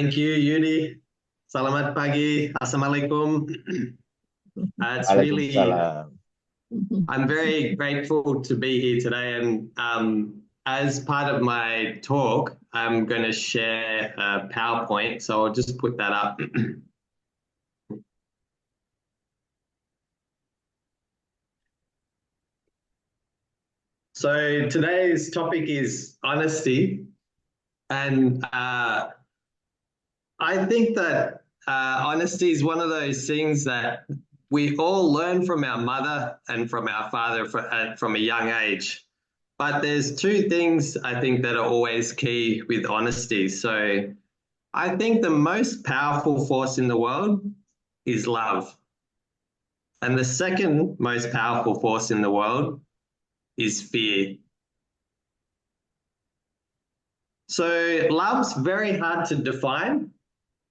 Thank you, Yudi. Selamat pagi. Assalamualaikum. It's really, Waalaikumsalam. I'm very grateful to be here today. And as part of my talk, I'm going to share a PowerPoint. So I'll just put that up. So today's topic is honesty. And I think that honesty is one of those things that we all learn from our mother and from our father from a young age. But there's two things I think that are always key with honesty. So I think the most powerful force in the world is love. And the second most powerful force in the world is fear. So love's very hard to define.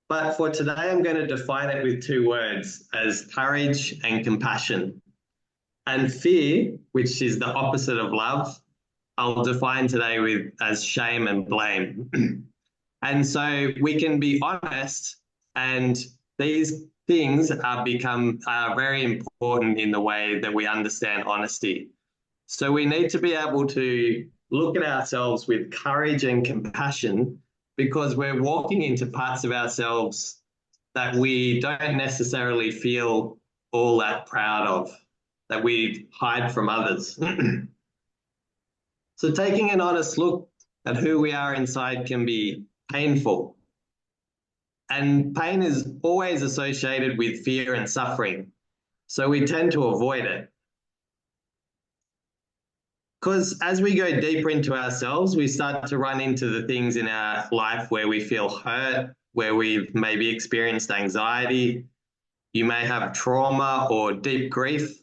But for today, I'm going to define it with two words as courage and compassion. And fear, which is the opposite of love, I'll define today with as shame and blame. And so we can be honest, and these things are very important in the way that we understand honesty. So we need to be able to look at ourselves with courage and compassion because we're walking into parts of ourselves that we don't necessarily feel all that proud of, that we hide from others. So taking an honest look at who we are inside can be painful. And pain is always associated with fear and suffering. So we tend to avoid it. Because as we go deeper into ourselves, we start to run into the things in our life where we feel hurt, where we've maybe experienced anxiety. You may have trauma or deep grief.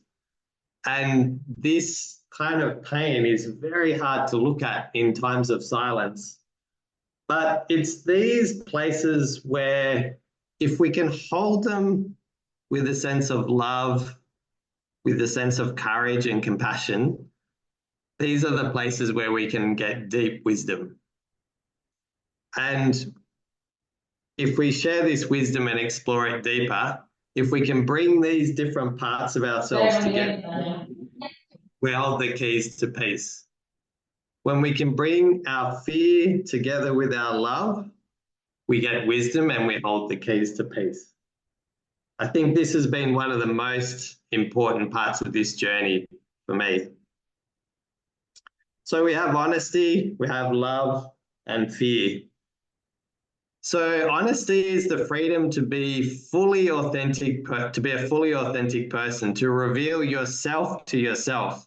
And this kind of pain is very hard to look at in times of silence. But it's these places where if we can hold them with a sense of love, with a sense of courage and compassion, these are the places where we can get deep wisdom. And if we share this wisdom and explore it deeper, if we can bring these different parts of ourselves together, we hold the keys to peace. When we can bring our fear together with our love, we get wisdom and we hold the keys to peace. I think this has been one of the most important parts of this journey for me. So we have honesty, we have love, and fear. So honesty is the freedom to be fully authentic, to be a fully authentic person, to reveal yourself to yourself.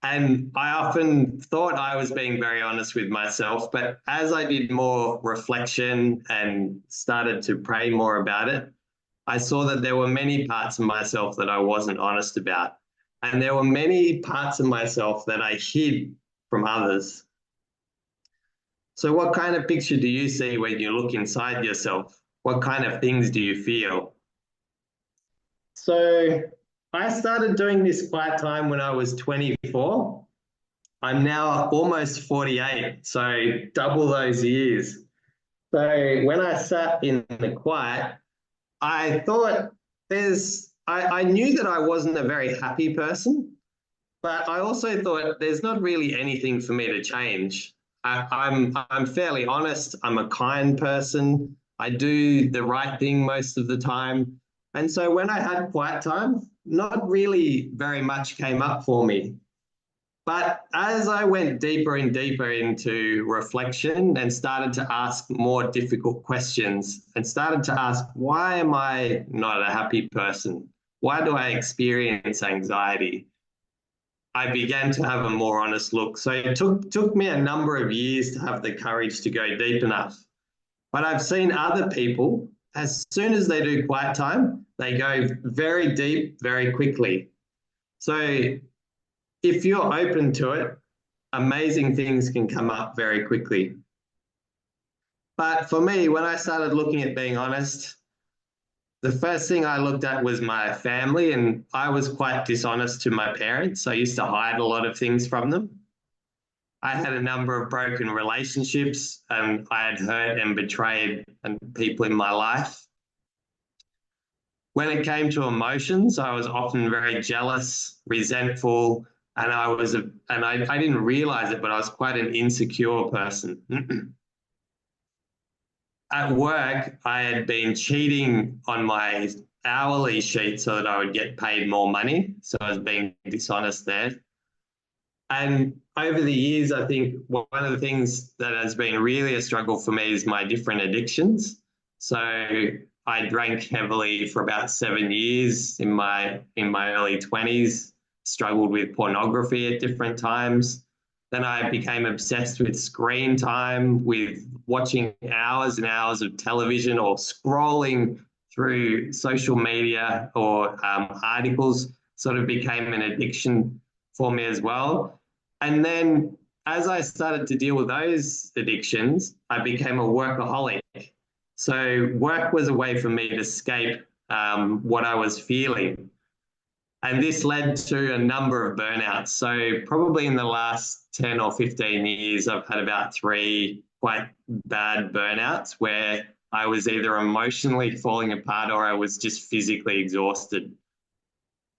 And I often thought I was being very honest with myself, but as I did more reflection and started to pray more about it, I saw that there were many parts of myself that I wasn't honest about. And there were many parts of myself that I hid from others. So what kind of picture do you see when you look inside yourself? What kind of things do you feel? So I started doing this quiet time when I was 24. I'm now almost 48, so double those years. So when I sat in the quiet, I thought I knew that I wasn't a very happy person, but I also thought there's not really anything for me to change. I'm fairly honest. I'm a kind person. I do the right thing most of the time. And so when I had quiet time, not really very much came up for me. But as I went deeper and deeper into reflection and started to ask more difficult questions and started to ask, why am I not a happy person? Why do I experience anxiety? I began to have a more honest look. So it took me a number of years to have the courage to go deep enough. But I've seen other people, as soon as they do quiet time, they go very deep very quickly. So if you're open to it, amazing things can come up very quickly. But for me, when I started looking at being honest, the first thing I looked at was my family, and I was quite dishonest to my parents. I used to hide a lot of things from them. I had a number of broken relationships, and I had hurt and betrayed people in my life. When it came to emotions, I was often very jealous, resentful, and I didn't realize it, but I was quite an insecure person. At work, I had been cheating on my hourly sheet so that I would get paid more money. So I was being dishonest there. And over the years, I think one of the things that has been really a struggle for me is my different addictions. So I drank heavily for about 7 years in my early 20s, struggled with pornography at different times. Then I became obsessed with screen time, with watching hours and hours of television or scrolling through social media or articles, sort of became an addiction for me as well. And then as I started to deal with those addictions, I became a workaholic. So work was a way for me to escape what I was feeling. And this led to a number of burnouts. So probably in the last 10 or 15 years, I've had about 3 quite bad burnouts where I was either emotionally falling apart or I was just physically exhausted.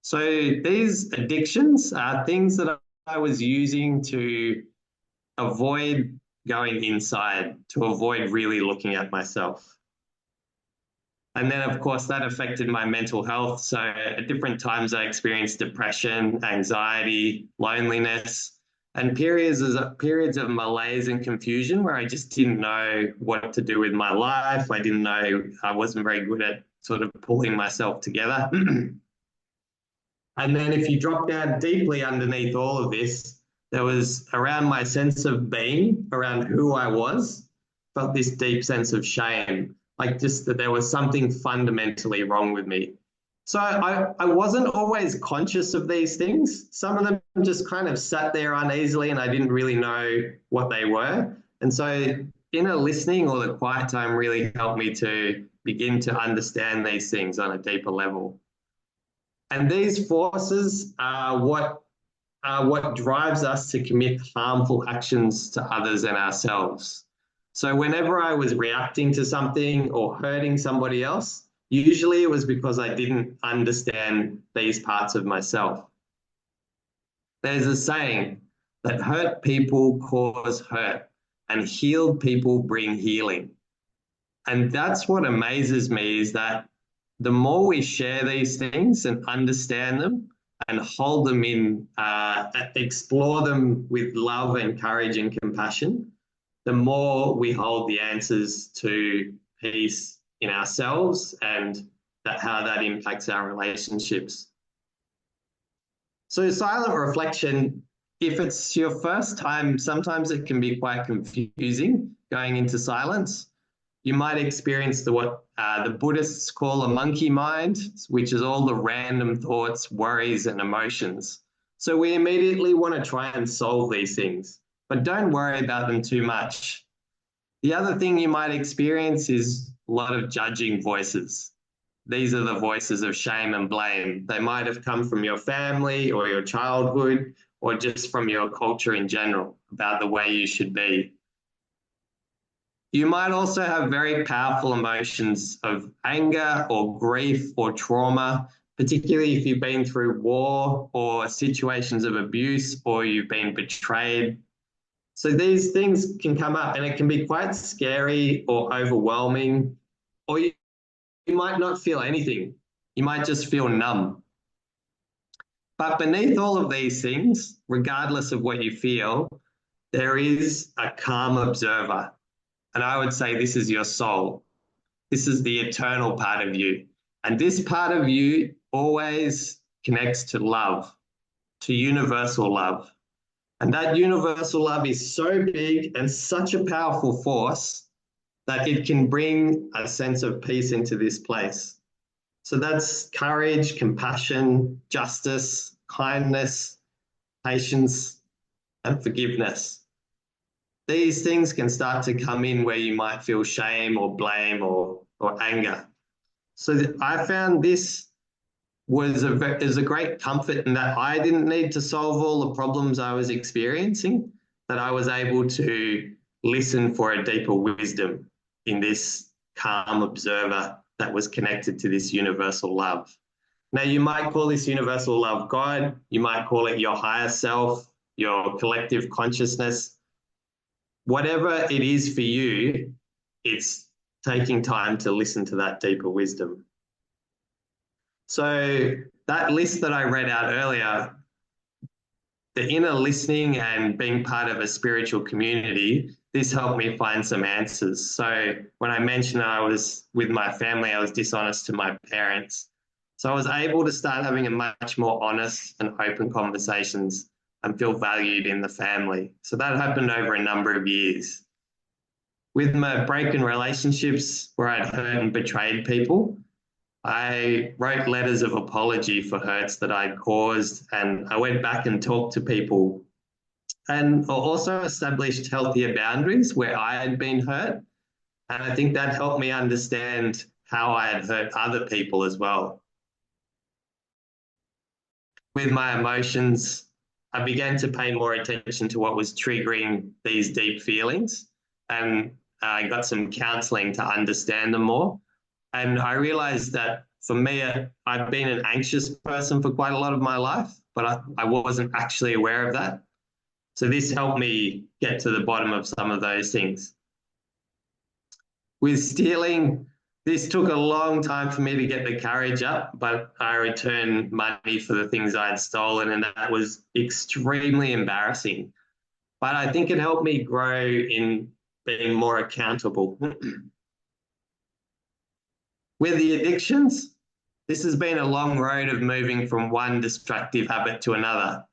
So these addictions are things that I was using to avoid going inside, to avoid really looking at myself. And then, of course, that affected my mental health. So at different times, I experienced depression, anxiety, loneliness, and periods of malaise and confusion where I just didn't know what to do with my life. I didn't know, I wasn't very good at sort of pulling myself together. And then if you drop down deeply underneath all of this, there was around my sense of being, around who I was, felt this deep sense of shame, like just that there was something fundamentally wrong with me. So I wasn't always conscious of these things. Some of them just kind of sat there uneasily and I didn't really know what they were. And so inner listening or the quiet time really helped me to begin to understand these things on a deeper level. And these forces are what drives us to commit harmful actions to others and ourselves. So whenever I was reacting to something or hurting somebody else, usually it was because I didn't understand these parts of myself. There's a saying that hurt people cause hurt and healed people bring healing. And that's what amazes me, is that the more we share these things and understand them and hold them in, explore them with love and courage and compassion, the more we hold the answers to peace in ourselves and how that impacts our relationships. So silent reflection, if it's your first time, sometimes it can be quite confusing going into silence. You might experience what the Buddhists call a monkey mind, which is all the random thoughts, worries, and emotions. So we immediately want to try and solve these things, but don't worry about them too much. The other thing you might experience is a lot of judging voices. These are the voices of shame and blame. They might have come from your family or your childhood or just from your culture in general about the way you should be. You might also have very powerful emotions of anger or grief or trauma, particularly if you've been through war or situations of abuse or you've been betrayed. So these things can come up and it can be quite scary or overwhelming, or you might not feel anything. You might just feel numb. But beneath all of these things, regardless of what you feel, there is a calm observer. And I would say this is your soul. This is the eternal part of you. And this part of you always connects to love, to universal love. And that universal love is so big and such a powerful force that it can bring a sense of peace into this place. So that's courage, compassion, justice, kindness, patience, and forgiveness. These things can start to come in where you might feel shame or blame or anger. So I found this was a great comfort in that I didn't need to solve all the problems I was experiencing, that I was able to listen for a deeper wisdom in this calm observer that was connected to this universal love. Now, you might call this universal love God, you might call it your higher self, your collective consciousness. Whatever it is for you, it's taking time to listen to that deeper wisdom. So that list that I read out earlier, the inner listening and being part of a spiritual community, this helped me find some answers. So when I mentioned I was with my family, I was dishonest to my parents. So I was able to start having a much more honest and open conversations and feel valued in the family. So that happened over a number of years. With my broken relationships where I'd hurt and betrayed people, I wrote letters of apology for hurts that I'd caused, and I went back and talked to people and also established healthier boundaries where I had been hurt. And I think that helped me understand how I had hurt other people as well. With my emotions, I began to pay more attention to what was triggering these deep feelings, and I got some counseling to understand them more. And I realized that for me, I've been an anxious person for quite a lot of my life, but I wasn't actually aware of that. So this helped me get to the bottom of some of those things. With stealing, this took a long time for me to get the courage up, but I returned money for the things I had stolen, and that was extremely embarrassing. But I think it helped me grow in being more accountable. With the addictions, this has been a long road of moving from one destructive habit to another,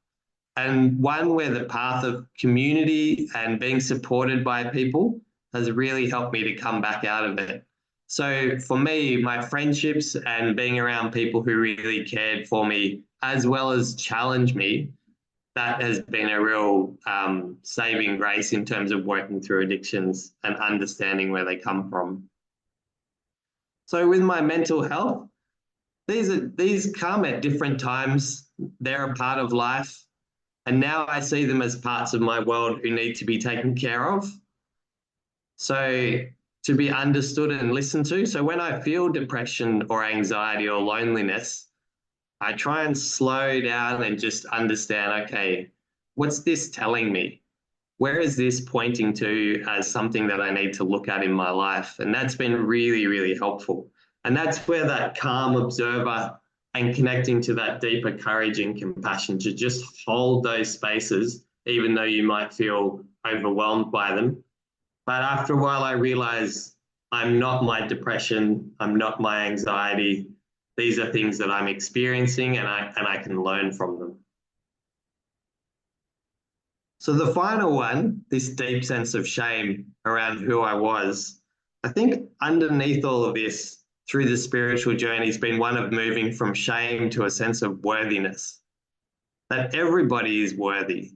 and one where the path of community and being supported by people has really helped me to come back out of it. So for me, my friendships and being around people who really cared for me, as well as challenge me, that has been a real saving grace in terms of working through addictions and understanding where they come from. So with my mental health, these come at different times. They're a part of life. And now I see them as parts of my world who need to be taken care of. So to be understood and listened to. So when I feel depression or anxiety or loneliness, I try and slow down and just understand, okay, what's this telling me? Where is this pointing to as something that I need to look at in my life? And that's been really, really helpful. And that's where that calm observer and connecting to that deeper courage and compassion to just hold those spaces, even though you might feel overwhelmed by them. But after a while, I realized I'm not my depression. I'm not my anxiety. These are things that I'm experiencing, and I can learn from them. So the final one, this deep sense of shame around who I was, I think underneath all of this, through the spiritual journey, has been one of moving from shame to a sense of worthiness, that everybody is worthy,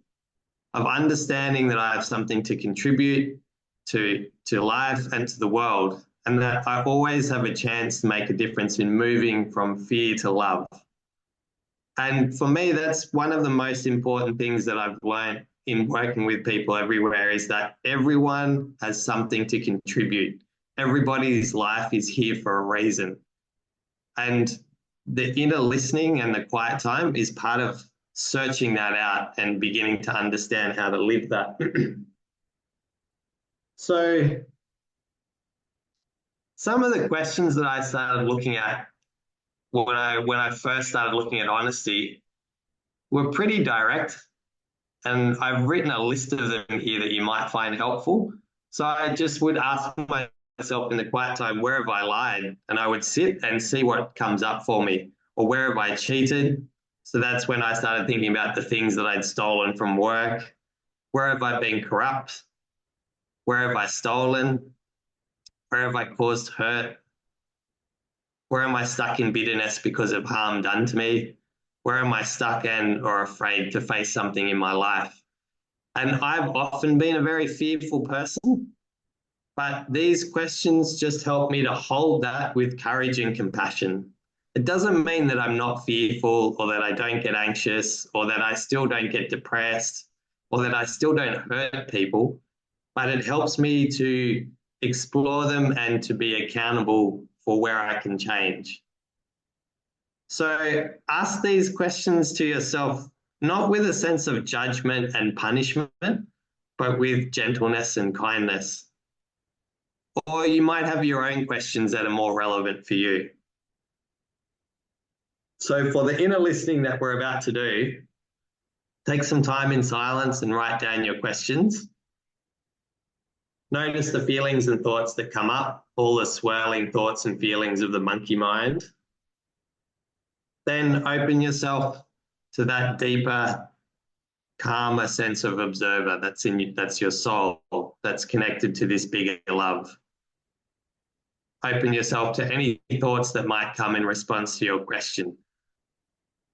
of understanding that I have something to contribute to life and to the world, and that I always have a chance to make a difference in moving from fear to love. And for me, that's one of the most important things that I've learned in working with people everywhere, is that everyone has something to contribute. Everybody's life is here for a reason. And the inner listening and the quiet time is part of searching that out and beginning to understand how to live that. So some of the questions that I started looking at when I first started looking at honesty were pretty direct. And I've written a list of them here that you might find helpful. So I just would ask myself in the quiet time, where have I lied? And I would sit and see what comes up for me. Or where have I cheated? So that's when I started thinking about the things that I'd stolen from work. Where have I been corrupt? Where have I stolen? Where have I caused hurt? Where am I stuck in bitterness because of harm done to me? Where am I stuck and or afraid to face something in my life? And I've often been a very fearful person, but these questions just help me to hold that with courage and compassion. It doesn't mean that I'm not fearful or that I don't get anxious or that I still don't get depressed or that I still don't hurt people, but it helps me to explore them and to be accountable for where I can change. So ask these questions to yourself, not with a sense of judgment and punishment, but with gentleness and kindness. Or you might have your own questions that are more relevant for you. So for the inner listening that we're about to do, take some time in silence and write down your questions. Notice the feelings and thoughts that come up, all the swirling thoughts and feelings of the monkey mind. Then open yourself to that deeper, calmer sense of observer that's your soul, that's connected to this bigger love. Open yourself to any thoughts that might come in response to your question.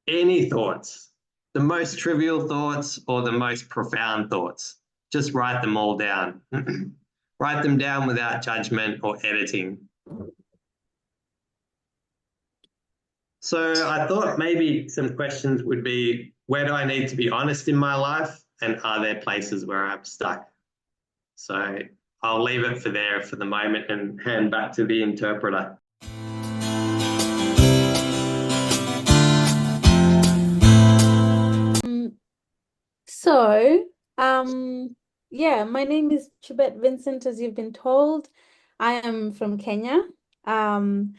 Any thoughts, the most trivial thoughts or the most profound thoughts, just write them all down. Write them down without judgment or editing. So I thought maybe some questions would be, where do I need to be honest in my life? And are there places where I'm stuck? So I'll leave it for there for the moment and hand back to the interpreter. So, yeah, my name is Chibet Vincent, as you've been told. I am from Kenya. And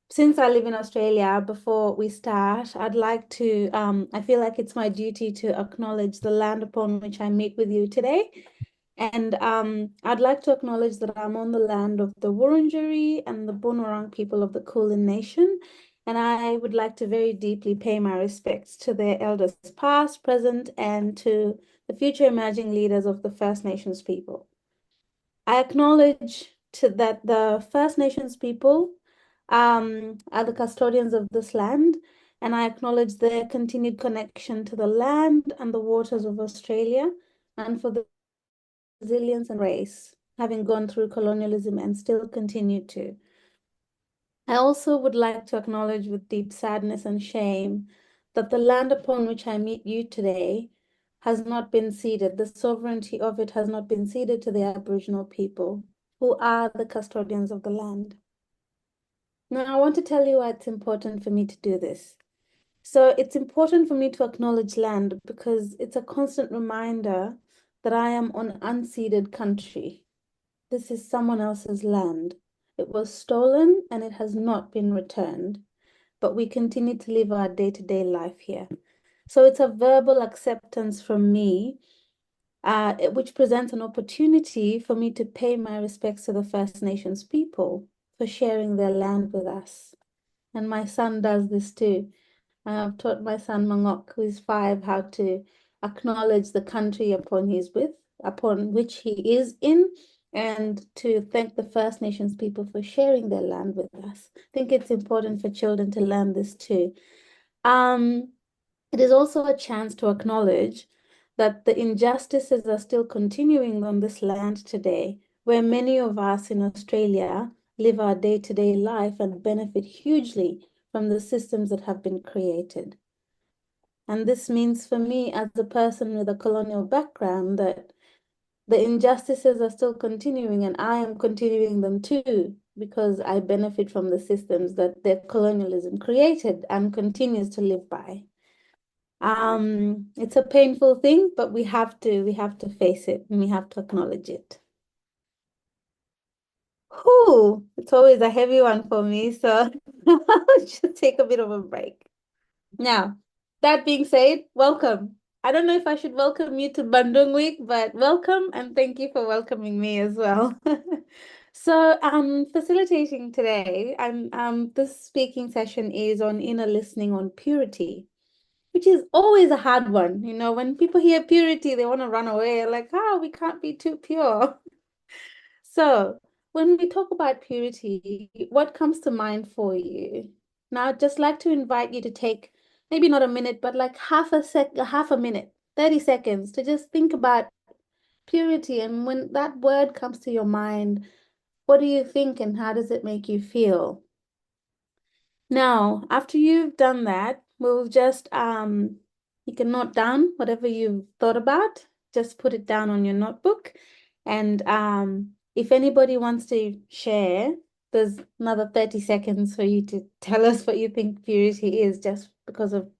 since I live in Australia, before we start, I'd like to, I feel like it's my duty to acknowledge the land upon which I meet with you today. And I'd like to acknowledge that I'm on the land of the Wurundjeri and the Bunurong people of the Kulin Nation. And I would like to very deeply pay my respects to their elders past, present, and to the future emerging leaders of the First Nations people. I acknowledge that the First Nations people are the custodians of this land, and I acknowledge their continued connection to the land and the waters of Australia, and for the resilience and race, having gone through colonialism and still continue to. I also would like to acknowledge with deep sadness and shame that the land upon which I meet you today has not been ceded. The sovereignty of it has not been ceded to the Aboriginal people, who are the custodians of the land. Now, I want to tell you why it's important for me to do this. So it's important for me to acknowledge land because it's a constant reminder that I am on unceded country. This is someone else's land. It was stolen and it has not been returned, but we continue to live our day-to-day life here. So it's a verbal acceptance from me, which presents an opportunity for me to pay my respects to the First Nations people for sharing their land with us. And my son does this too. I've taught my son Mangok, who is 5, how to acknowledge the country upon which he is in, and to thank the First Nations people for sharing their land with us. I think it's important for children to learn this too. It is also a chance to acknowledge that the injustices are still continuing on this land today, where many of us in Australia live our day-to-day life and benefit hugely from the systems that have been created. And this means for me, as a person with a colonial background, that the injustices are still continuing and I am continuing them too, because I benefit from the systems that their colonialism created and continues to live by. It's a painful thing, but we have to face it and we have to acknowledge it. Whew, it's always a heavy one for me, so I'll just take a bit of a break. Now, that being said, welcome. I don't know if I should welcome you to Bandung Week, but welcome and thank you for welcoming me as well. So, facilitating today, this speaking session is on inner listening on purity, which is always a hard one. You know, when people hear purity, they want to run away, like, we can't be too pure. So, when we talk about purity, what comes to mind for you? Now, I'd just like to invite you to take maybe not a minute, but like half a minute, 30 seconds to just think about purity. And when that word comes to your mind, what do you think and how does it make you feel? Now, after you've done that, we'll just You can note down whatever you've thought about, just put it down on your notebook. And if anybody wants to share, there's another 30 seconds for you to tell us what you think purity is, just because of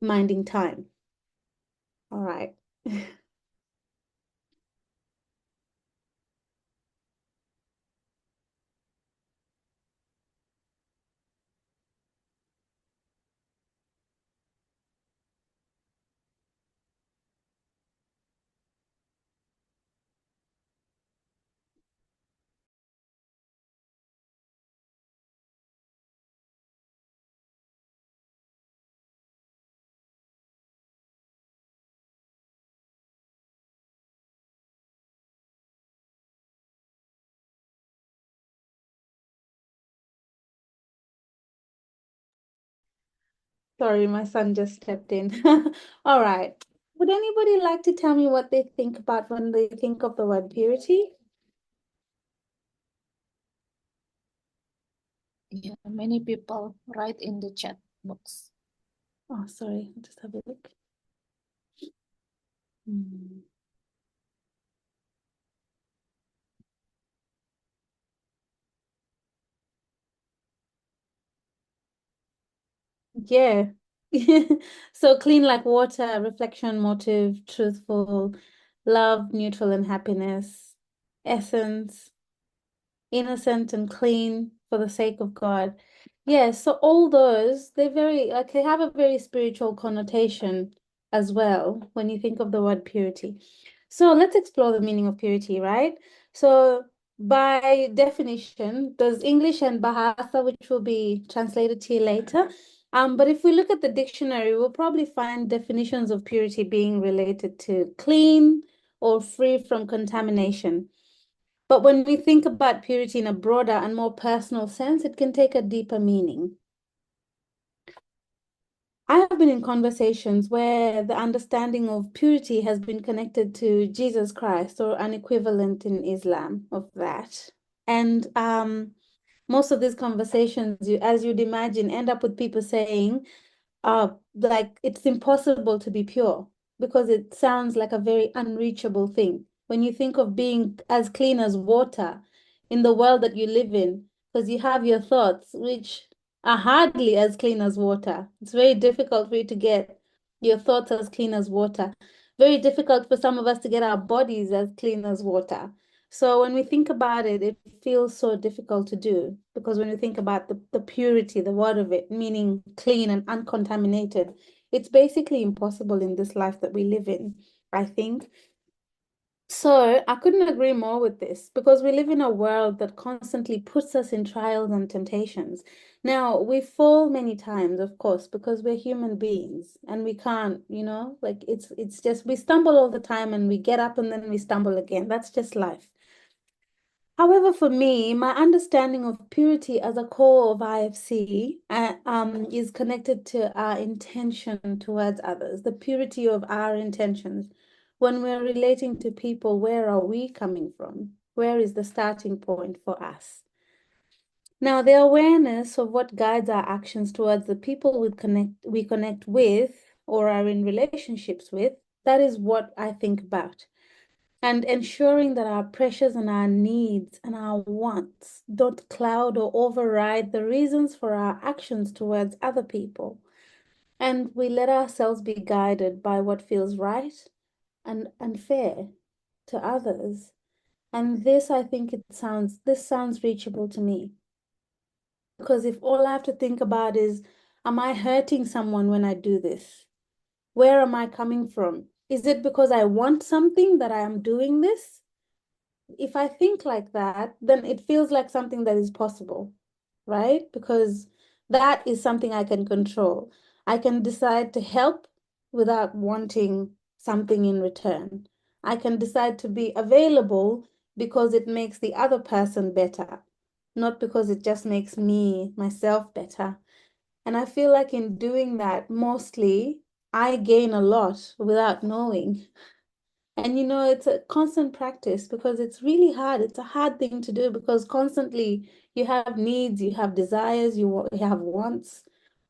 minding time. All right. Sorry, my son just stepped in. All right. Would anybody like to tell me what they think about when they think of the word purity? Yeah, many people write in the chat box. Oh, sorry. I'll just have a look. Hmm. Yeah. So clean like water, reflection, motive, truthful, love, neutral, and happiness, essence, innocent and clean for the sake of God. Yeah, so all those, they very like they have a very spiritual connotation as well when you think of the word purity. So let's explore the meaning of purity, right? So by definition, there's English and Bahasa, which will be translated to you later. But if we look at the dictionary, we'll probably find definitions of purity being related to clean or free from contamination. But when we think about purity in a broader and more personal sense, it can take a deeper meaning. I have been in conversations where the understanding of purity has been connected to Jesus Christ or an equivalent in Islam of that. And most of these conversations, as you'd imagine, end up with people saying, like it's impossible to be pure because it sounds like a very unreachable thing. When you think of being as clean as water in the world that you live in, because you have your thoughts, which are hardly as clean as water. It's very difficult for you to get your thoughts as clean as water. Very difficult for some of us to get our bodies as clean as water. So when we think about it, it feels so difficult to do because when you think about the purity, the word of it, meaning clean and uncontaminated, it's basically impossible in this life that we live in, I think. So I couldn't agree more with this because we live in a world that constantly puts us in trials and temptations. Now, we fall many times, of course, because we're human beings and we can't, like it's just we stumble all the time and we get up and then we stumble again. That's just life. However, for me, my understanding of purity as a core of IFC is connected to our intention towards others, the purity of our intentions. When we're relating to people, where are we coming from? Where is the starting point for us? Now, the awareness of what guides our actions towards the people we connect with or are in relationships with, that is what I think about and ensuring that our pressures and our needs and our wants don't cloud or override the reasons for our actions towards other people. And we let ourselves be guided by what feels right and fair to others. And this, I think this sounds reachable to me. Because if all I have to think about is, am I hurting someone when I do this? Where am I coming from? Is it because I want something that I am doing this? If I think like that, then it feels like something that is possible, right? Because that is something I can control. I can decide to help without wanting something in return. I can decide to be available because it makes the other person better, not because it just makes me, myself better. And I feel like in doing that, mostly I gain a lot without knowing. And it's a constant practice because it's really hard. It's a hard thing to do because constantly you have needs, you have desires, you have wants.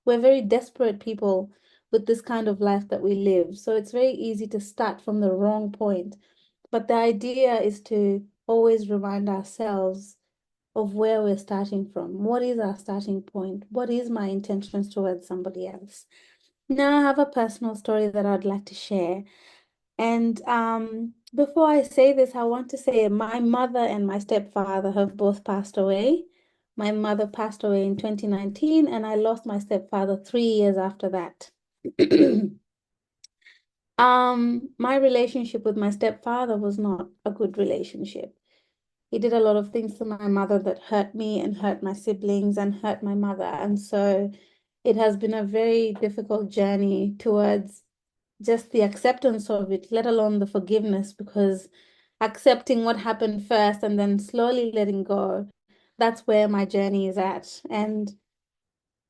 We're very desperate people. with this kind of life that we live. So it's very easy to start from the wrong point. But the idea is to always remind ourselves of where we're starting from. What is our starting point? What is my intentions towards somebody else? Now I have a personal story that I'd like to share. And before I say this, I want to say my mother and my stepfather have both passed away. My mother passed away in 2019, and I lost my stepfather 3 years after that. My relationship with my stepfather was not a good relationship. He did a lot of things to my mother that hurt me and hurt my siblings and hurt my mother. And so it has been a very difficult journey towards just the acceptance of it, let alone the forgiveness, because accepting what happened first and then slowly letting go, that's where my journey is at. And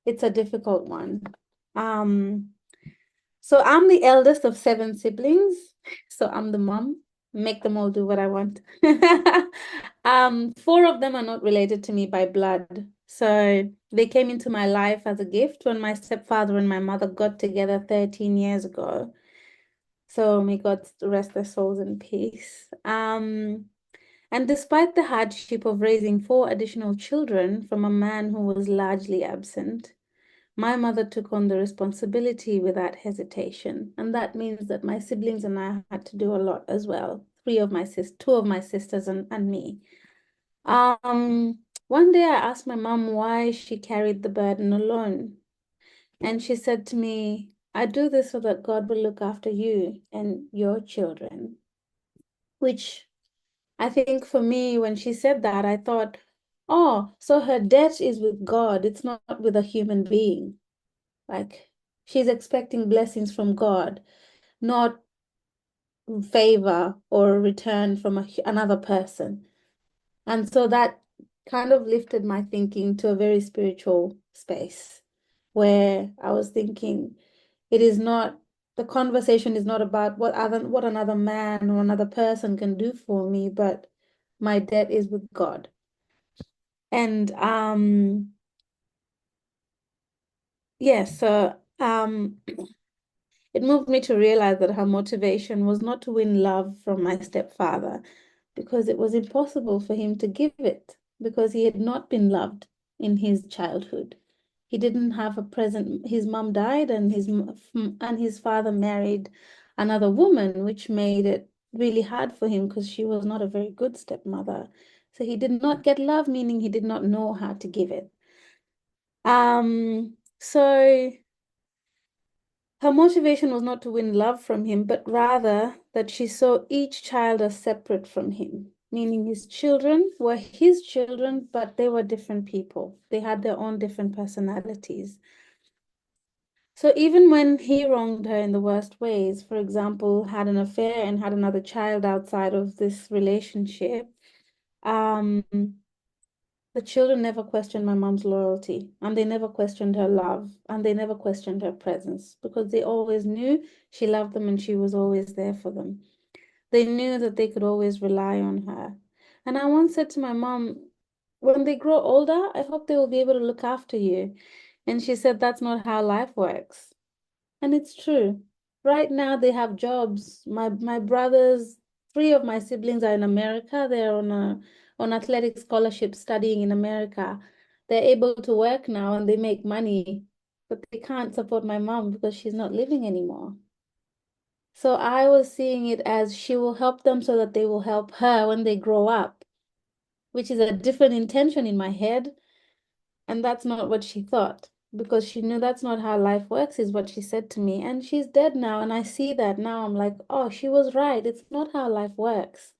it's a difficult one. So I'm the eldest of 7 siblings. So I'm the mom. Make them all do what I want. 4 of them are not related to me by blood. So they came into my life as a gift when my stepfather and my mother got together 13 years ago. So may God rest their souls in peace. And despite the hardship of raising 4 additional children from a man who was largely absent, my mother took on the responsibility without hesitation. And that means that my siblings and I had to do a lot as well. 2 of my sisters and me. One day I asked my mom why she carried the burden alone. And she said to me, I do this so that God will look after you and your children. Which I think for me, when she said that, I thought, oh, so her debt is with God. It's not with a human being. Like she's expecting blessings from God, not favor or return from another person. And so that kind of lifted my thinking to a very spiritual space where I was thinking, the conversation is not about what another man or another person can do for me, but my debt is with God. And it moved me to realize that her motivation was not to win love from my stepfather, because it was impossible for him to give it, because he had not been loved in his childhood. He didn't have a present. His mom died, and his father married another woman, which made it really hard for him because she was not a very good stepmother. So he did not get love, meaning he did not know how to give it. So her motivation was not to win love from him, but rather that she saw each child as separate from him, meaning his children were his children, but they were different people. They had their own different personalities. So even when he wronged her in the worst ways, for example, had an affair and had another child outside of this relationship, the children never questioned my mom's loyalty, and they never questioned her love, and they never questioned her presence, because they always knew she loved them and she was always there for them. They knew that they could always rely on her. And I once said to my mom, when they grow older, I hope they will be able to look after you. And she said, that's not how life works. And it's true. Right now they have jobs. My brothers, 3 of my siblings are in America. They're on athletic scholarship studying in America. They're able to work now and they make money, but they can't support my mom because she's not living anymore. So I was seeing it as she will help them so that they will help her when they grow up, which is a different intention in my head. And that's not what she thought, because she knew that's not how life works, is what she said to me. And she's dead now. And I see that now. I'm like, oh, she was right. It's not how life works.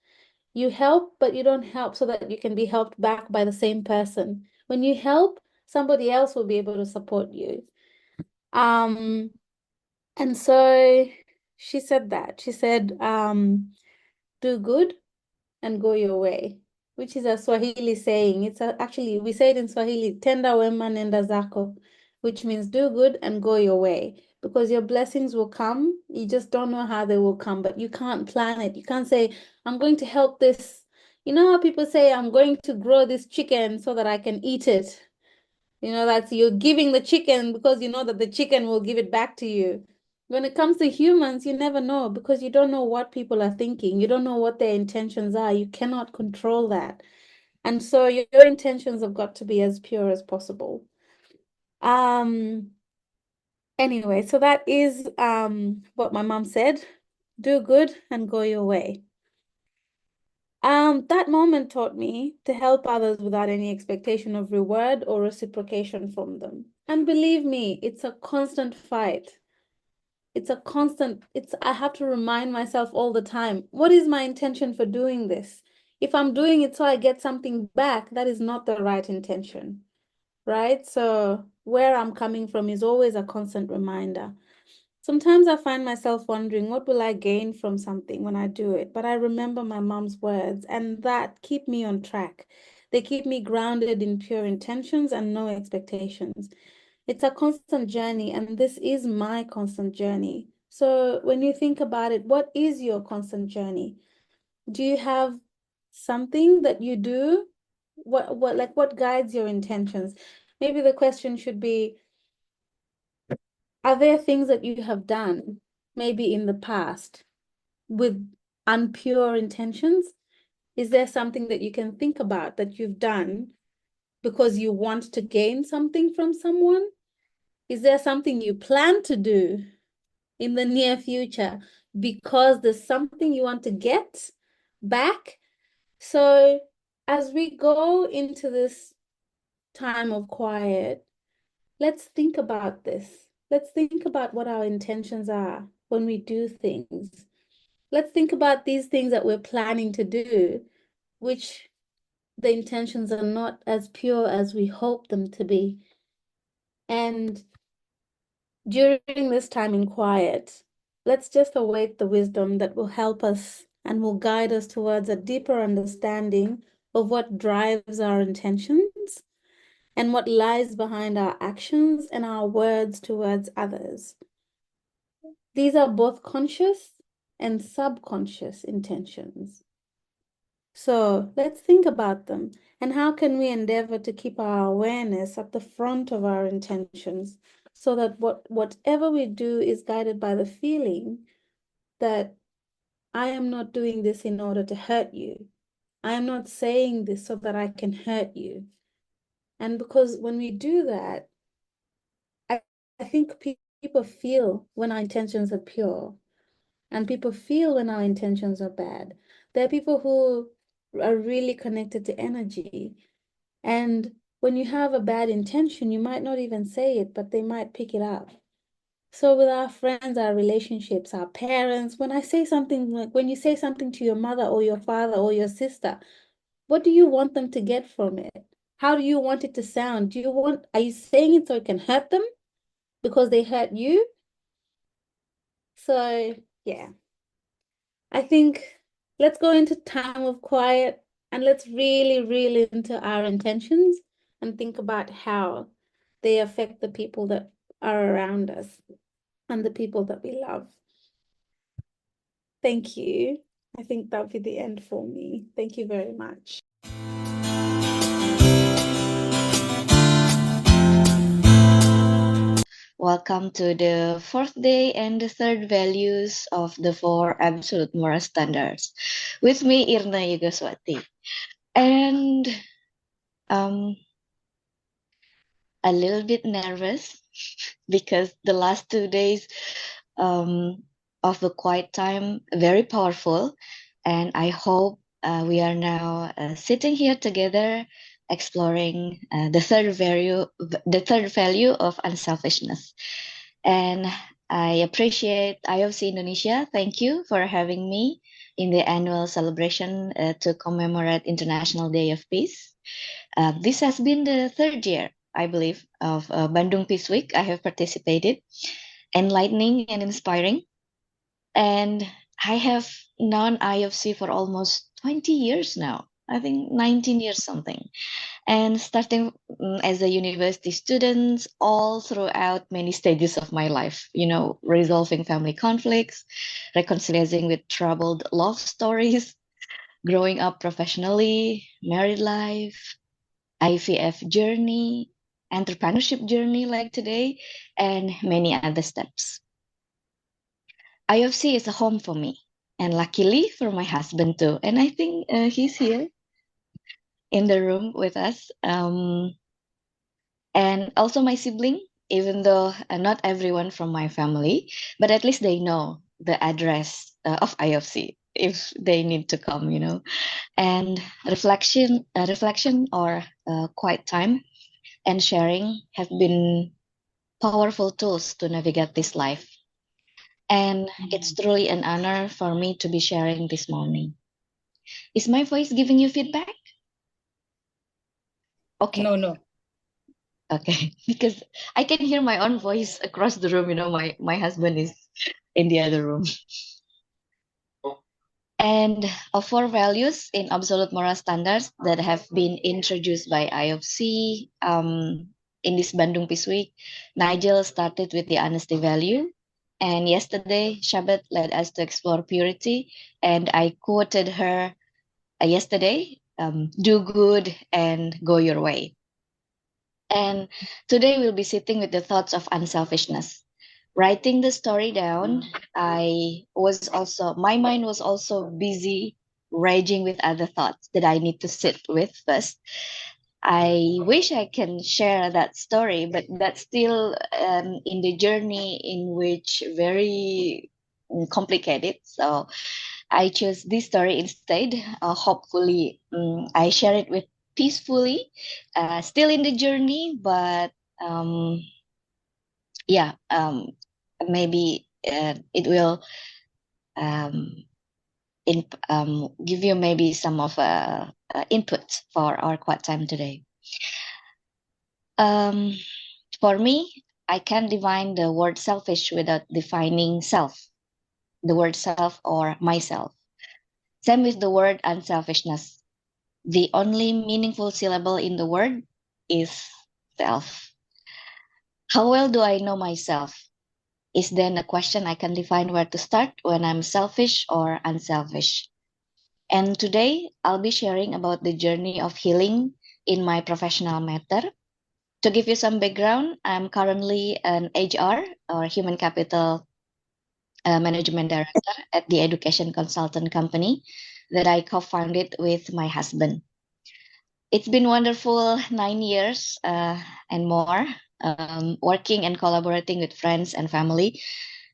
You help, but you don't help so that you can be helped back by the same person. When you help, somebody else will be able to support you. And so she said that. She said, do good and go your way, which is a Swahili saying. Actually, we say it in Swahili, tenda wema nenda zako, which means do good and go your way, because your blessings will come. You just don't know how they will come, but you can't plan it. You can't say, I'm going to help this. You know how people say, I'm going to grow this chicken so that I can eat it. That's you're giving the chicken because you know that the chicken will give it back to you. When it comes to humans, you never know because you don't know what people are thinking. You don't know what their intentions are. You cannot control that. And so your intentions have got to be as pure as possible. Um, anyway, so that is what my mom said. Do good and go your way. That moment taught me to help others without any expectation of reward or reciprocation from them. And believe me, it's a constant fight. I have to remind myself all the time, what is my intention for doing this? If I'm doing it so I get something back, that is not the right intention, right? So where I'm coming from is always a constant reminder. Sometimes I find myself wondering, what will I gain from something when I do it? But I remember my mom's words, and that keep me on track. They keep me grounded in pure intentions and no expectations. It's a constant journey, and this is my constant journey. So when you think about it, what is your constant journey? Do you have something that you do? What guides your intentions? Maybe the question should be, are there things that you have done, maybe in the past, with unpure intentions? Is there something that you can think about that you've done because you want to gain something from someone? Is there something you plan to do in the near future because there's something you want to get back? So as we go into this time of quiet, let's think about this. Let's think about what our intentions are when we do things. Let's think about these things that we're planning to do, which the intentions are not as pure as we hope them to be. And during this time in quiet, let's just await the wisdom that will help us and will guide us towards a deeper understanding of what drives our intentions and what lies behind our actions and our words towards others. These are both conscious and subconscious intentions. So let's think about them and how can we endeavor to keep our awareness at the front of our intentions so that whatever we do is guided by the feeling that I am not doing this in order to hurt you. I am not saying this so that I can hurt you. And because when we do that, I, I think people feel when our intentions are pure. And people feel when our intentions are bad. There are people who are really connected to energy. And when you have a bad intention, you might not even say it, but they might pick it up. So with our friends, our relationships, our parents, when I say something like when you say something to your mother or your father or your sister, what do you want them to get from it? How do you want it to sound? Are you saying it so it can hurt them because they hurt you? So yeah. I think let's go into time of quiet and let's really reel into our intentions and think about how they affect the people that are around us and the people that we love. Thank you. I think that'll be the end for me. Thank you very much. Welcome to the fourth day and the third values of the four absolute moral standards. With me, Irna Yugaswati. And a little bit nervous because the last 2 days of the quiet time, very powerful. And I hope we are now sitting here together exploring the third value of unselfishness. And I appreciate IOC Indonesia. Thank you for having me in the annual celebration to commemorate International Day of Peace. This has been the third year, I believe, of Bandung Peace Week. I have participated, enlightening and inspiring. And I have known IOC for almost 20 years now. I think 19 years something. And starting as a university student, all throughout many stages of my life, resolving family conflicts, reconciling with troubled love stories, growing up professionally, married life, IVF journey, entrepreneurship journey like today, and many other steps. IFC is a home for me, and luckily for my husband too. And I think he's here in the room with us. And also my sibling, even though not everyone from my family, but at least they know the address of IFC if they need to come, you know. And reflection or quiet time and sharing have been powerful tools to navigate this life. And it's truly an honor for me to be sharing this morning. Is my voice giving you feedback? Okay. No. Okay, because I can hear my own voice across the room. You know, my husband is in the other room. And of 4 values in absolute moral standards that have been introduced by IFC in this Bandung Peace Week, Nigel started with the honesty value. And yesterday, Shabbat led us to explore purity. And I quoted her yesterday, do good and go your way. And today we'll be sitting with the thoughts of unselfishness. Writing the story down, my mind was also busy raging with other thoughts that I need to sit with first. I wish I can share that story, but that's still in the journey in which very complicated. So I chose this story instead. Hopefully, I share it with peacefully, still in the journey, but yeah, maybe it will give you maybe some of input for our quiet time today. For me, I can't define the word selfish without defining self, the word self or myself. Same with the word unselfishness. The only meaningful syllable in the word is self. How well do I know myself? Is then a question I can define where to start when I'm selfish or unselfish. And today I'll be sharing about the journey of healing in my professional matter. To give you some background, I'm currently an HR or human capital management director at the education consultant company that I co-founded with my husband. It's been wonderful 9 years and more working and collaborating with friends and family.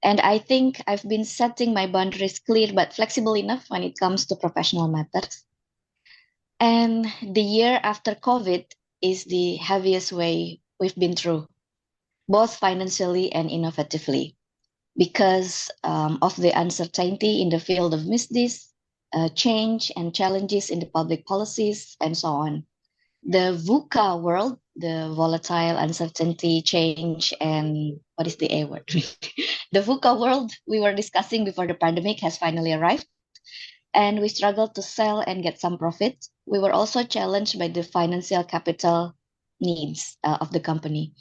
And I think I've been setting my boundaries clear but flexible enough when it comes to professional matters. And the year after COVID is the heaviest way we've been through, both financially and innovatively, because of the uncertainty in the field of business, change and challenges in the public policies, and so on. The VUCA world, the volatile, uncertainty, change, and what is the A word? The VUCA world we were discussing before the pandemic has finally arrived, and we struggled to sell and get some profit. We were also challenged by the financial capital needs of the company.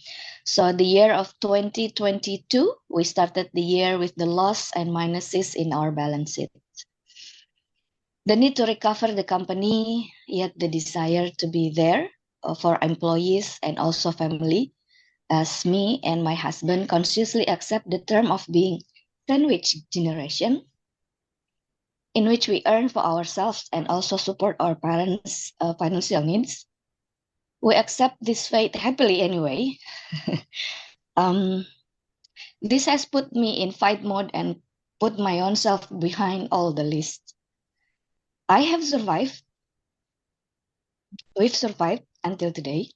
So the year of 2022, we started the year with the loss and minuses in our balance sheet. The need to recover the company, yet the desire to be there for employees and also family, as me and my husband consciously accept the term of being sandwich generation, in which we earn for ourselves and also support our parents' financial needs. We accept this fate happily anyway. This has put me in fight mode and put my own self behind all the list. I have survived. We've survived until today,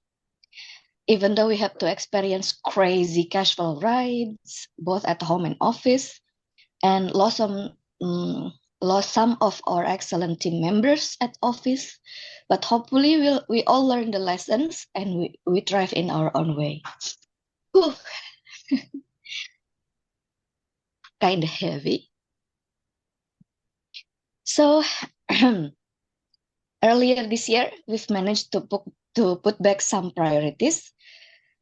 even though we have to experience crazy cash flow rides, both at home and office, and lost some of our excellent team members at office. But hopefully we all learn the lessons and we thrive in our own way. Kind of heavy. So earlier this year, we've managed to put back some priorities.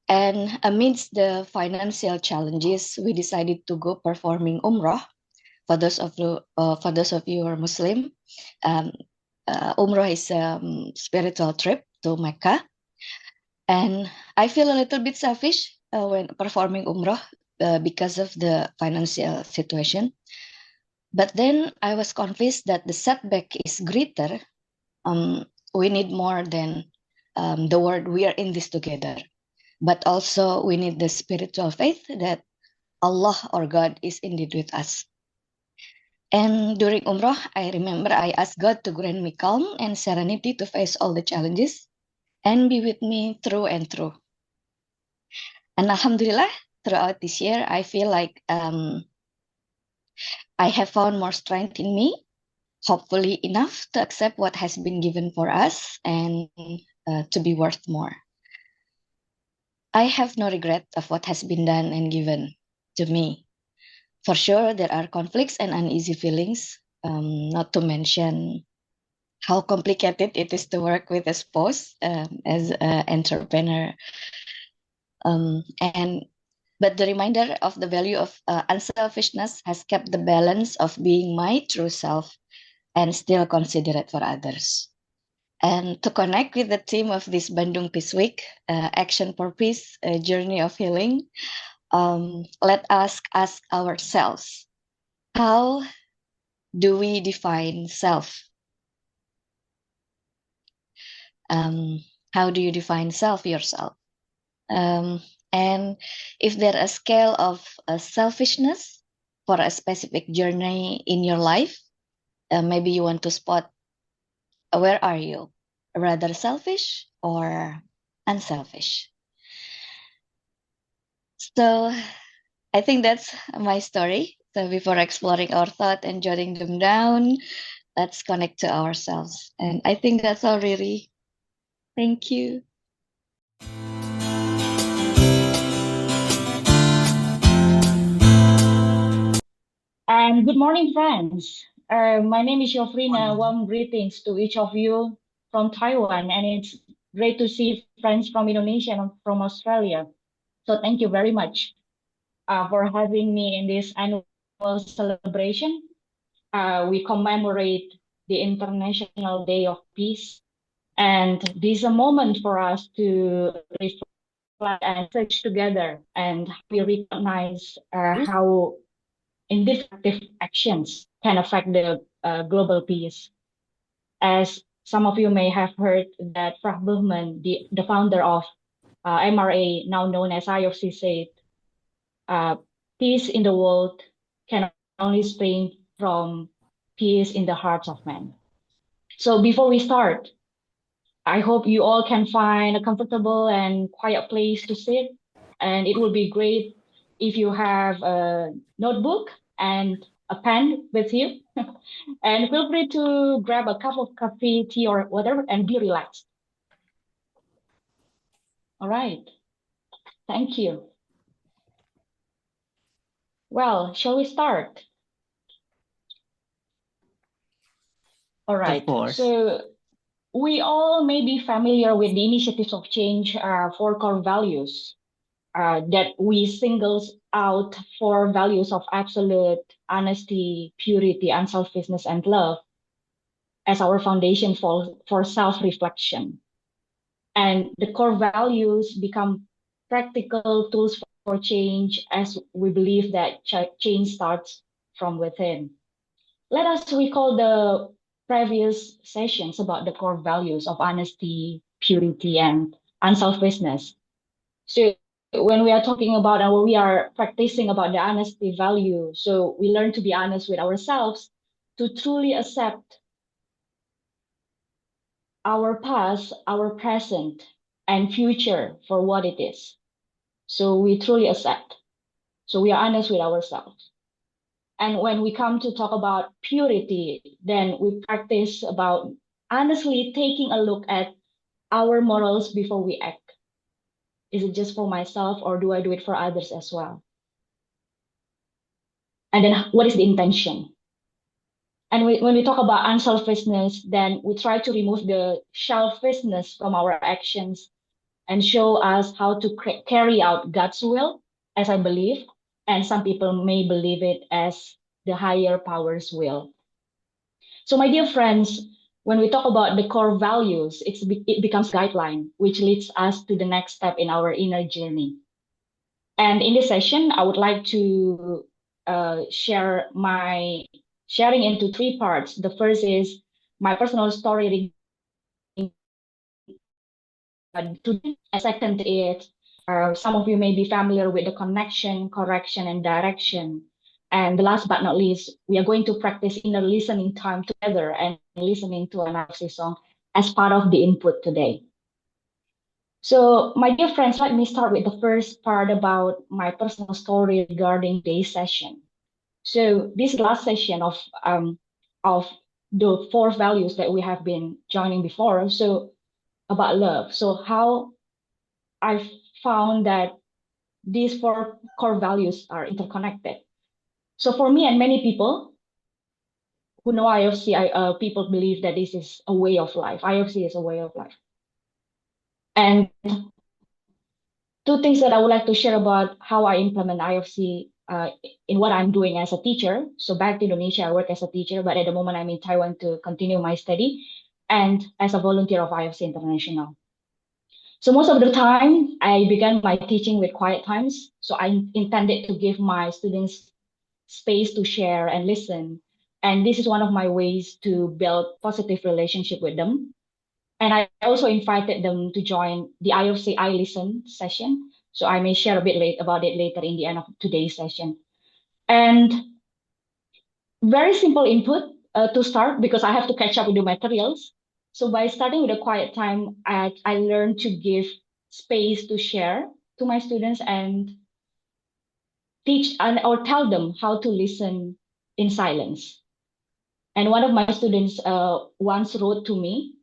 And amidst the financial challenges, we decided to go performing Umrah. For those of you who are Muslim, Umrah is a spiritual trip to Mecca. And I feel a little bit selfish when performing umroh because of the financial situation. But then I was convinced that the setback is greater. We need more than the word "we are in this together," but also we need the spiritual faith that Allah or God is indeed with us. And during Umrah, I remember I asked God to grant me calm and serenity to face all the challenges and be with me through and through. And Alhamdulillah, throughout this year, I feel like I have found more strength in me, hopefully enough to accept what has been given for us and to be worth more. I have no regret of what has been done and given to me. For sure, there are conflicts and uneasy feelings, not to mention how complicated it is to work with a spouse as an entrepreneur. But the reminder of the value of unselfishness has kept the balance of being my true self and still considerate for others. And to connect with the theme of this Bandung Peace Week, Action for Peace, a Journey of Healing, let us ask ourselves, how do we define self? How do you define self yourself? And if there a scale of selfishness for a specific journey in your life, maybe you want to spot where are you, rather selfish or unselfish? So I think that's my story. So before exploring our thought and jotting them down, let's connect to ourselves. And I think that's all, really. Thank you. And good morning, friends. My name is Yofrina. Warm greetings to each of you from Taiwan, and it's great to see friends from Indonesia and from Australia. So thank you very much for having me in this annual celebration. We commemorate the International Day of Peace, and this is a moment for us to reflect and search together, and we recognize how ineffective actions can affect the global peace. As some of you may have heard that Frank Buchman, the founder of MRA, now known as IOC, said, peace in the world can only spring from peace in the hearts of men. So before we start, I hope you all can find a comfortable and quiet place to sit. And it would be great if you have a notebook and a pen with you. And feel free to grab a cup of coffee, tea, or whatever, and be relaxed. All right. Thank you. Well, shall we start? All right. Of course. So we all may be familiar with the initiatives of change for core values that we singles out for values of absolute honesty, purity, unselfishness, and love as our foundation for self-reflection. And the core values become practical tools for change as we believe that change starts from within. Let us recall the previous sessions about the core values of honesty, purity, and unselfishness. So when we are talking about and when we are practicing about the honesty value, so we learn to be honest with ourselves to truly accept our past, our present, and future for what it is. So we truly accept. So we are honest with ourselves. And when we come to talk about purity, then we practice about honestly taking a look at our morals before we act. Is it just for myself or do I do it for others as well? And then what is the intention? And when we talk about unselfishness, then we try to remove the selfishness from our actions and show us how to carry out God's will, as I believe, and some people may believe it as the higher power's will. So my dear friends, when we talk about the core values, it becomes guideline, which leads us to the next step in our inner journey. And in this session, I would like to share my sharing into three parts. The first is my personal story today. And second is some of you may be familiar with the connection, correction, and direction. And the last but not least, we are going to practice inner listening time together and listening to an IFC song as part of the input today. So, my dear friends, let me start with the first part about my personal story regarding today's session. So, this last session of the four values that we have been joining before. So, about love. So, how I found that these four core values are interconnected. So, for me and many people who know IFC, people believe that this is a way of life. IFC is a way of life. And two things that I would like to share about how I implement IFC in what I'm doing as a teacher. So back to Indonesia, I work as a teacher, but at the moment I'm in Taiwan to continue my study and as a volunteer of IFC International. So most of the time, I began my teaching with quiet times. So I intended to give my students space to share and listen. And this is one of my ways to build positive relationship with them. And I also invited them to join the IFC I Listen session. So I may share a bit about it later in the end of today's session. And very simple input to start because I have to catch up with the materials. So by starting with a quiet time, I learned to give space to share to my students and teach or tell them how to listen in silence. And one of my students once wrote to me,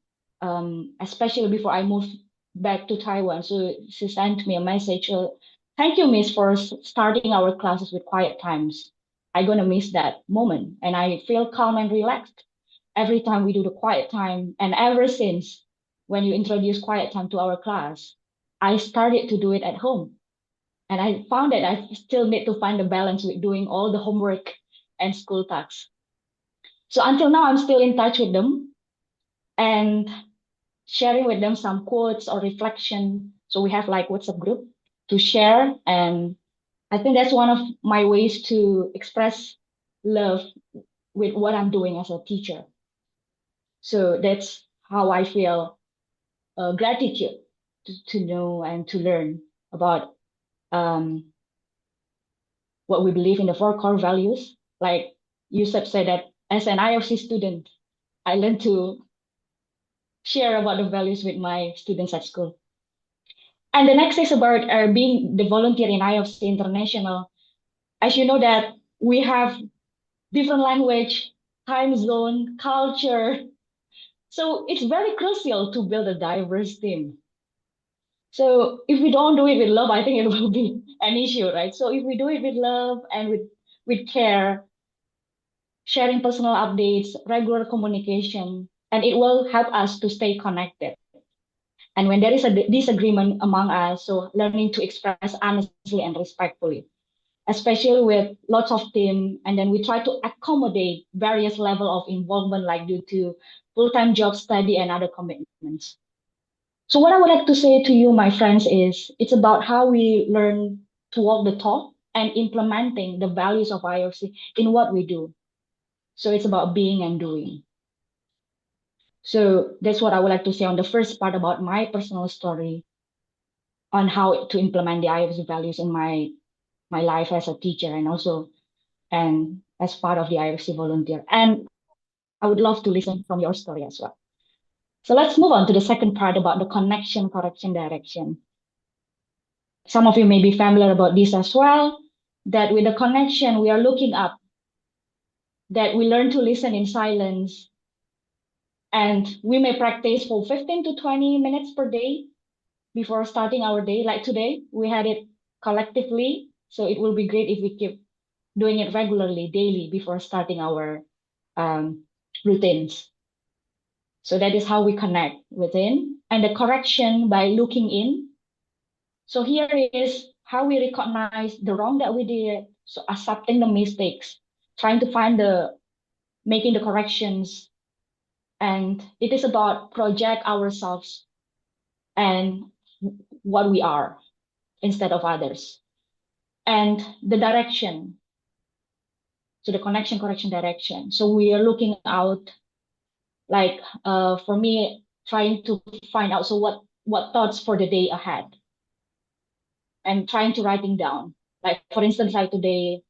especially before I moved back to Taiwan. So she sent me a message. Thank you, Miss, for starting our classes with quiet times. I'm gonna miss that moment, and I feel calm and relaxed every time we do the quiet time. And ever since when you introduce quiet time to our class, I started to do it at home. And I found that I still need to find a balance with doing all the homework and school tasks. So until now, I'm still in touch with them and sharing with them some quotes or reflection. So we have like WhatsApp group to share. And I think that's one of my ways to express love with what I'm doing as a teacher. So that's how I feel gratitude to know and to learn about what we believe in the four core values. Like Yusuf said that as an IFC student, I learned to share about the values with my students at school. And the next is about being the volunteer in IFC International. As you know that we have different language, time zone, culture. So it's very crucial to build a diverse team. So if we don't do it with love, I think it will be an issue, right? So if we do it with love and with care, sharing personal updates, regular communication, and it will help us to stay connected. And when there is a disagreement among us, so learning to express honestly and respectfully, especially with lots of team, and then we try to accommodate various level of involvement, like due to full-time job, study, and other commitments. So what I would like to say to you, my friends, is it's about how we learn to walk the talk and implementing the values of IFC in what we do. So it's about being and doing. So that's what I would like to say on the first part about my personal story on how to implement the IFC values in my life as a teacher and also and as part of the IFC volunteer. And I would love to listen from your story as well. So let's move on to the second part about the connection, correction, direction. Some of you may be familiar about this as well, that with the connection, we are looking up, that we learn to listen in silence, and we may practice for 15 to 20 minutes per day before starting our day. Like today, we had it collectively. So it will be great if we keep doing it regularly, daily, before starting our routines. So that is how we connect within. And the correction by looking in. So here is how we recognize the wrong that we did. So accepting the mistakes, trying to find making the corrections And it is about project ourselves and what we are instead of others. And the direction, so the connection, correction, direction. So we are looking out, like for me, trying to find out, so what thoughts for the day ahead, and trying to writing down. Like for instance, like today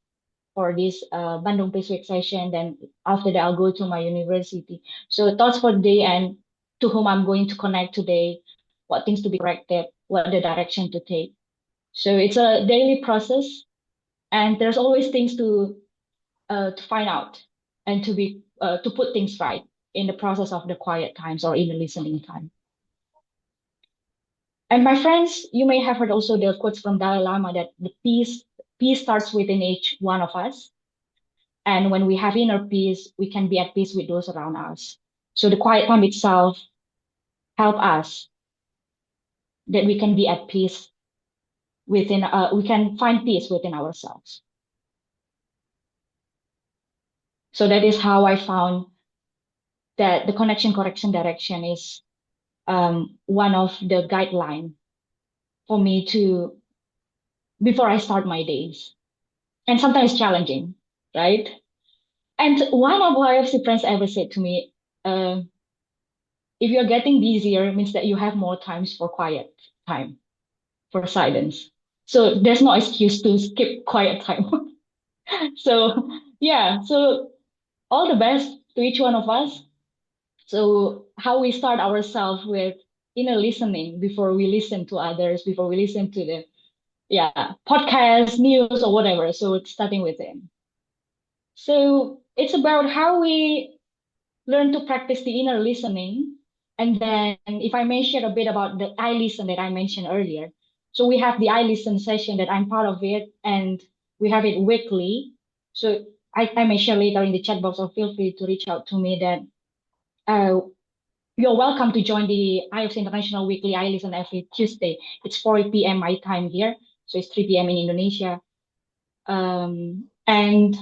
for this Bandung Pace Week session, then after that I'll go to my university. So thoughts for the day and to whom I'm going to connect today, what things to be corrected, what the direction to take. So it's a daily process, and there's always things to find out and to put things right in the process of the quiet times or in the listening time. And my friends, you may have heard also the quotes from Dalai Lama that the peace starts within each one of us. And when we have inner peace, we can be at peace with those around us. So the quiet time itself help us that we can be at peace within, we can find peace within ourselves. So that is how I found that the connection, correction, direction is one of the guideline for me to, before I start my days. And sometimes challenging, right? And one of my IFC friends ever said to me, if you're getting busier, it means that you have more times for quiet time, for silence. So there's no excuse to skip quiet time. So yeah, so all the best to each one of us. So how we start ourselves with inner listening before we listen to others, before we listen to the podcast, news, or whatever. So it's starting within. So it's about how we learn to practice the inner listening. And then if I may share a bit about the I listen that I mentioned earlier. So we have the I listen session that I'm part of it, and we have it weekly. So I may share later in the chat box, or feel free to reach out to me that you're welcome to join the IFC International Weekly I Listen every Tuesday. It's 4 p.m. my time here. So it's 3 p.m. in Indonesia. And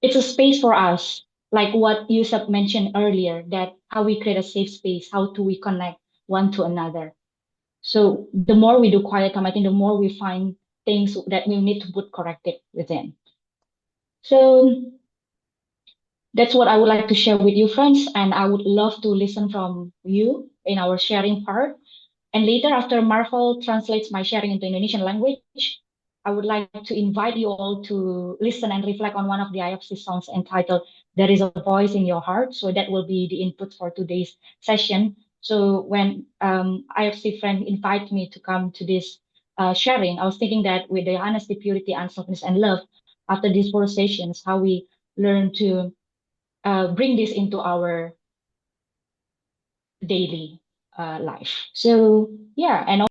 it's a space for us, like what Yusuf mentioned earlier, that how we create a safe space, how do we connect one to another. So the more we do quiet time, I think the more we find things that we need to put corrected within. So that's what I would like to share with you, friends. And I would love to listen from you in our sharing part. And later, after Marvel translates my sharing into Indonesian language, I would like to invite you all to listen and reflect on one of the IFC songs entitled There is a Voice in Your Heart. So that will be the input for today's session. So when IFC friend invited me to come to this sharing, I was thinking that with the honesty, purity, unselfishness, and love, after these 4 sessions, how we learn to bring this into our daily life. So yeah, and